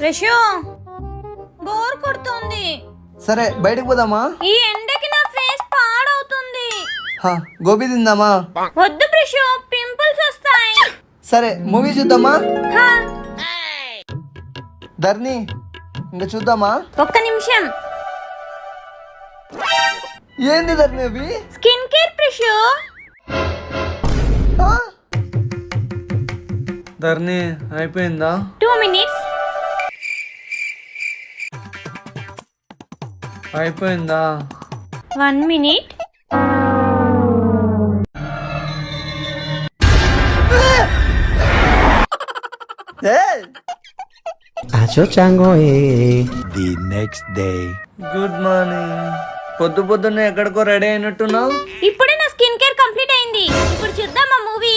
Rishu bore కొడుతుంది. సరే బయటకు పోదామా? ఈ ఎండకి నా ఫేస్ పాడవుతుంది. గోబీ తిందామా? వద్దు రిషు, పింపుల్స్ వస్తాయి. సరే మూవీ చూద్దామా? హా, ధర్ని ఇంకా చూద్దామా? ఒక్క నిమిషం. ఏంది ధర్ని అవి? Skin care Rishu. ధర్ని అయిపోయిందా? 2 minutes. అయిపోయిందా? 1 minute. Acho chango The next day. Good morning. పొద్దు పొద్దున్నే ఎక్కడికో రెడీ అయినట్టున్నావు. ఇప్పుడే నా స్కిన్ కేర్ కంప్లీట్ అయింది. ఇప్పుడు చూద్దామా మూవీ?